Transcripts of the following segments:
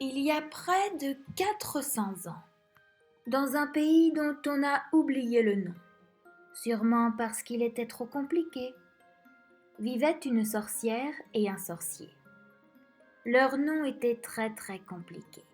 Il y a près de 400 ans, dans un pays dont on a oublié le nom, sûrement parce qu'il était trop compliqué, vivait une sorcière et un sorcier. Leur nom était très compliqué.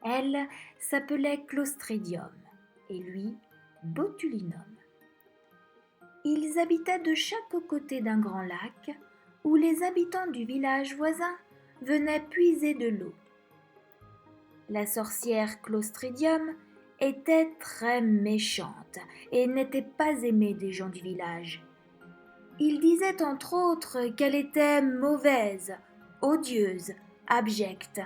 Elle s'appelait Clostridium et lui Botulinum. Ils habitaient de chaque côté d'un grand lac où les habitants du village voisin venaient puiser de l'eau. La sorcière Clostridium était très méchante et n'était pas aimée des gens du village. Ils disaient entre autres qu'elle était mauvaise, odieuse, abjecte,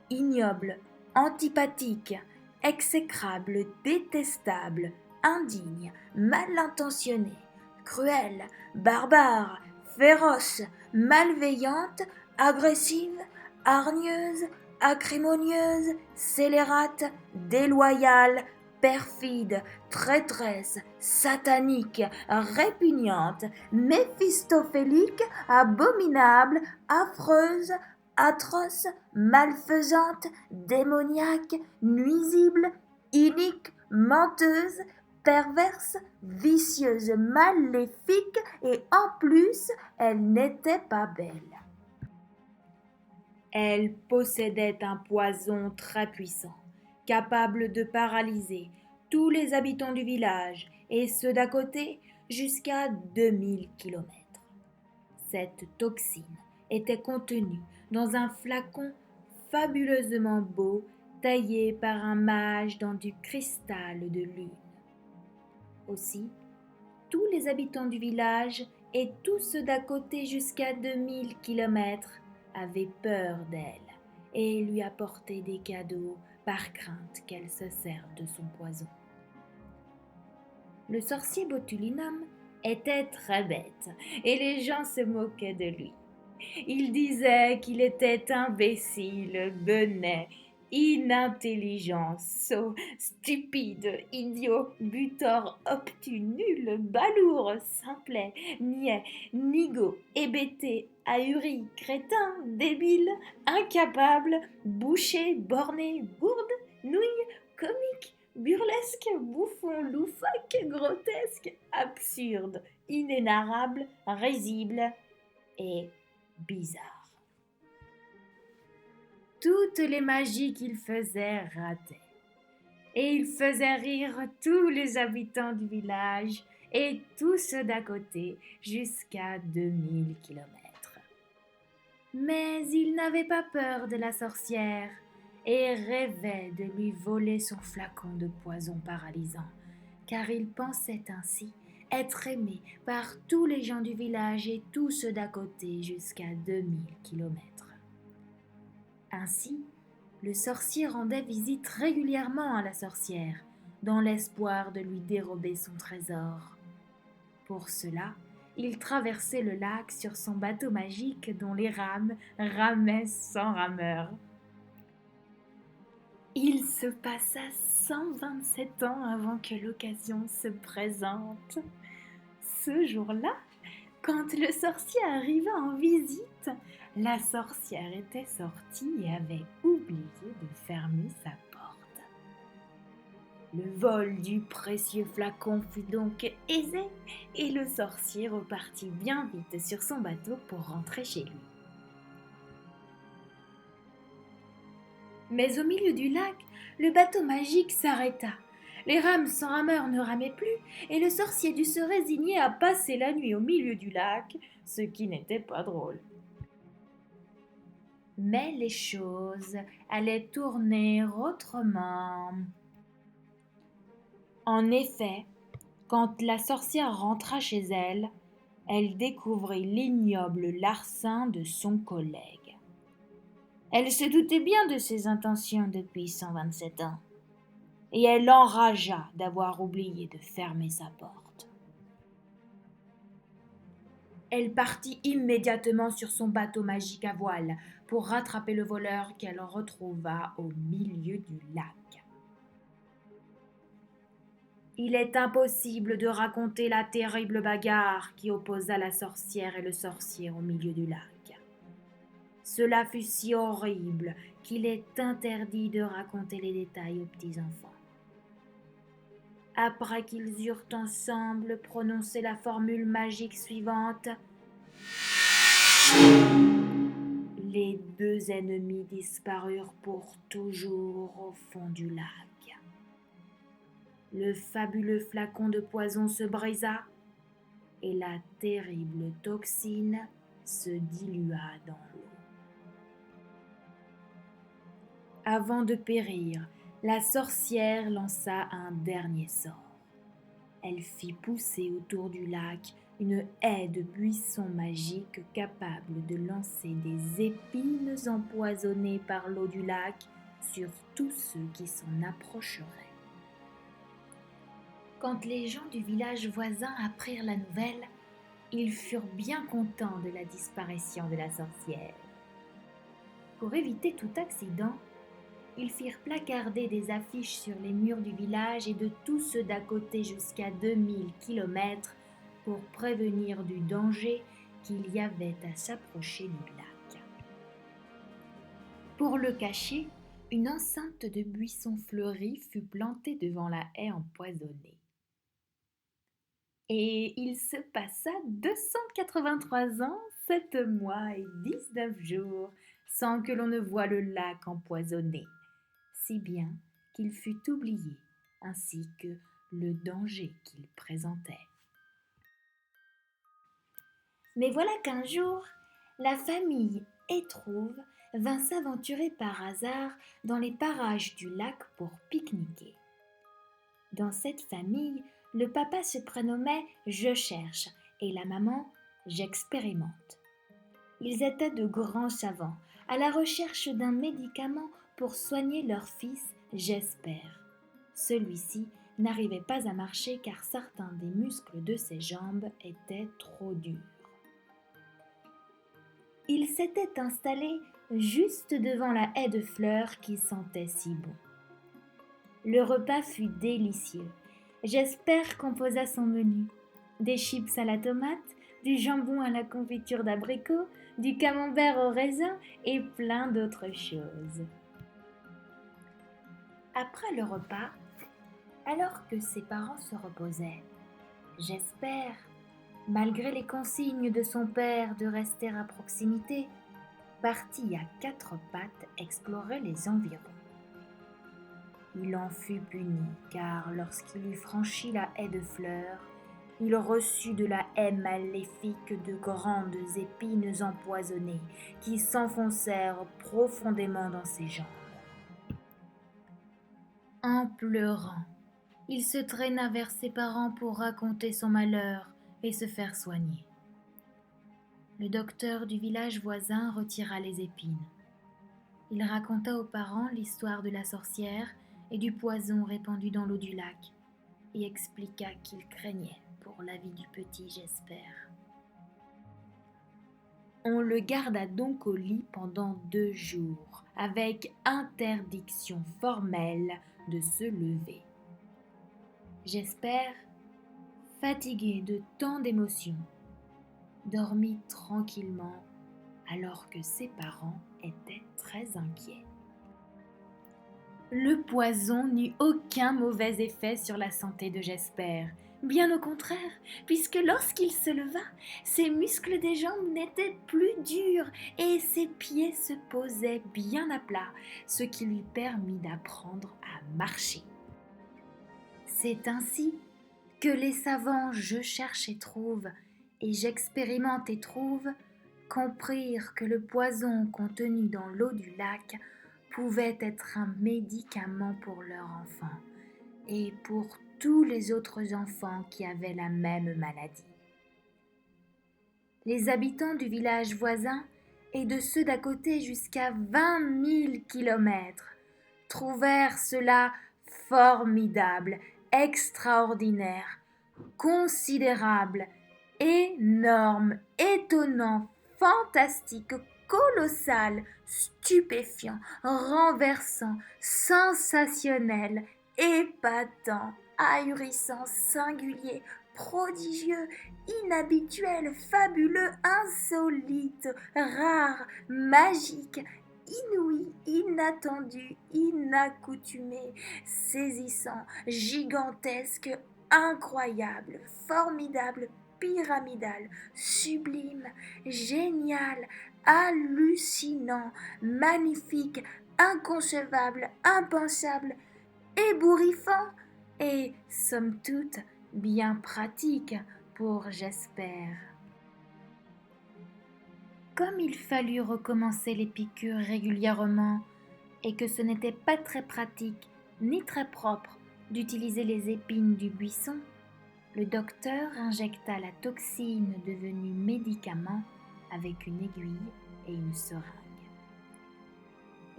ignoble, antipathique, exécrable, détestable, indigne, mal intentionnée, cruelle, barbare, féroce, malveillante, agressive, hargneuse, acrimonieuse, scélérate, déloyale, perfide, traîtresse, satanique, répugnante, méphistophélique, abominable, affreuse, atroce, malfaisante, démoniaque, nuisible, inique, menteuse, perverse, vicieuse, maléfique, et en plus, elle n'était pas belle. Elle possédait un poison très puissant, capable de paralyser tous les habitants du village et ceux d'à côté jusqu'à 2000 kilomètres. Cette toxine était contenue dans un flacon fabuleusement beau taillé par un mage dans du cristal de lune. Aussi, tous les habitants du village et tous ceux d'à côté jusqu'à 2000 kilomètres avaient peur d'elle et lui apportaient des cadeaux par crainte qu'elle se serve de son poison. Le sorcier Botulinum était très bête et les gens se moquaient de lui. Ils disaient qu'il était imbécile, benet, inintelligent, sot, stupide, idiot, butor, obtus, nul, balourd, simplet, niais, nigaud, hébété, ahuri, crétin, débile, incapable, bouché, borné, bourde, nouille, comique, burlesque, bouffon, loufoque, grotesque, absurde, inénarrable, risible et bizarre. Toutes les magies qu'il faisait rataient. Et il faisait rire tous les habitants du village et tous ceux d'à côté jusqu'à 2000 kilomètres. Mais il n'avait pas peur de la sorcière et rêvait de lui voler son flacon de poison paralysant, car il pensait ainsi être aimé par tous les gens du village et tous ceux d'à côté jusqu'à 2000 kilomètres. Ainsi, le sorcier rendait visite régulièrement à la sorcière, dans l'espoir de lui dérober son trésor. Pour cela, il traversait le lac sur son bateau magique dont les rames ramaient sans rameur. Il se passa 127 ans avant que l'occasion se présente. Ce jour-là, quand le sorcier arriva en visite, la sorcière était sortie et avait oublié de fermer sa porte. Le vol du précieux flacon fut donc aisé et le sorcier repartit bien vite sur son bateau pour rentrer chez lui. Mais au milieu du lac, le bateau magique s'arrêta. Les rames sans rameur ne ramaient plus et le sorcier dut se résigner à passer la nuit au milieu du lac, ce qui n'était pas drôle. Mais les choses allaient tourner autrement. En effet, quand la sorcière rentra chez elle, elle découvrit l'ignoble larcin de son collègue. Elle se doutait bien de ses intentions depuis 127 ans, et elle enragea d'avoir oublié de fermer sa porte. Elle partit immédiatement sur son bateau magique à voile pour rattraper le voleur qu'elle retrouva au milieu du lac. Il est impossible de raconter la terrible bagarre qui opposa la sorcière et le sorcier au milieu du lac. Cela fut si horrible qu'il est interdit de raconter les détails aux petits-enfants. Après qu'ils eurent ensemble prononcé la formule magique suivante, les deux ennemis disparurent pour toujours au fond du lac. Le fabuleux flacon de poison se brisa et la terrible toxine se dilua dans l'eau. Avant de périr, la sorcière lança un dernier sort. Elle fit pousser autour du lac une haie de buissons magiques capable de lancer des épines empoisonnées par l'eau du lac sur tous ceux qui s'en approcheraient. Quand les gens du village voisin apprirent la nouvelle, ils furent bien contents de la disparition de la sorcière. Pour éviter tout accident, ils firent placarder des affiches sur les murs du village et de tous ceux d'à côté jusqu'à 2000 kilomètres pour prévenir du danger qu'il y avait à s'approcher du lac. Pour le cacher, une enceinte de buissons fleuris fut plantée devant la haie empoisonnée. Et il se passa 283 ans, 7 mois et 19 jours sans que l'on ne voie le lac empoisonné, si bien qu'il fut oublié, ainsi que le danger qu'il présentait. Mais voilà qu'un jour, la famille Hétrouve vint s'aventurer par hasard dans les parages du lac pour pique-niquer. Dans cette famille, le papa se prénommait Je cherche et la maman J'expérimente. Ils étaient de grands savants, à la recherche d'un médicament pour soigner leur fils J'espère. Celui-ci n'arrivait pas à marcher car certains des muscles de ses jambes étaient trop durs. Il s'était installé juste devant la haie de fleurs qui sentait si bon. Le repas fut délicieux. J'espère composa son menu. Des chips à la tomate, du jambon à la confiture d'abricot, du camembert au raisin et plein d'autres choses. Après le repas, alors que ses parents se reposaient, J'espère, malgré les consignes de son père de rester à proximité, partit à 4 pattes explorer les environs. Il en fut puni, car lorsqu'il eut franchi la haie de fleurs, il reçut de la haie maléfique de grandes épines empoisonnées qui s'enfoncèrent profondément dans ses jambes. En pleurant, il se traîna vers ses parents pour raconter son malheur et se faire soigner. Le docteur du village voisin retira les épines. Il raconta aux parents l'histoire de la sorcière et du poison répandu dans l'eau du lac et expliqua qu'il craignait pour la vie du petit J'espère. On le garda donc au lit pendant 2 jours, avec interdiction formelle de se lever. J'espère, fatigué de tant d'émotions, dormit tranquillement alors que ses parents étaient très inquiets. Le poison n'eut aucun mauvais effet sur la santé de J'espère, bien au contraire, puisque lorsqu'il se leva, ses muscles des jambes n'étaient plus durs et ses pieds se posaient bien à plat, ce qui lui permit d'apprendre à marcher. C'est ainsi que les savants Je cherche et trouve et J'expérimente et trouve comprirent que le poison contenu dans l'eau du lac pouvait être un médicament pour leur enfant et pour tous les autres enfants qui avaient la même maladie. Les habitants du village voisin et de ceux d'à côté jusqu'à 20 000 kilomètres trouvèrent cela formidable, extraordinaire, considérable, énorme, étonnant, fantastique, colossal, stupéfiant, renversant, sensationnel, épatant, ahurissant, singulier, prodigieux, inhabituel, fabuleux, insolite, rare, magique, inouï, inattendu, inaccoutumé, saisissant, gigantesque, incroyable, formidable, pyramidal, sublime, génial, hallucinant, magnifique, inconcevable, impensable, ébouriffant et, somme toute, bien pratique pour j'espère. Comme il fallut recommencer les piqûres régulièrement et que ce n'était pas très pratique ni très propre d'utiliser les épines du buisson, le docteur injecta la toxine devenue médicament avec une aiguille et une seringue.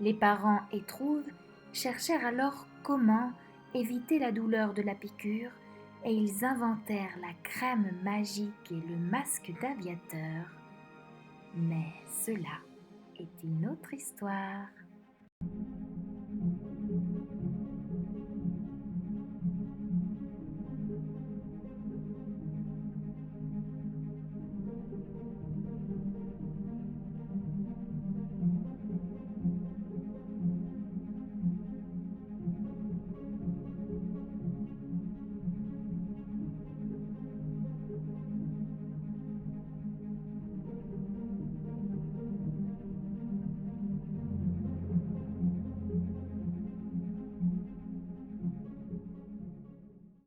Les parents éprouves cherchèrent alors comment éviter la douleur de la piqûre et ils inventèrent la crème magique et le masque d'aviateur. Mais cela est une autre histoire.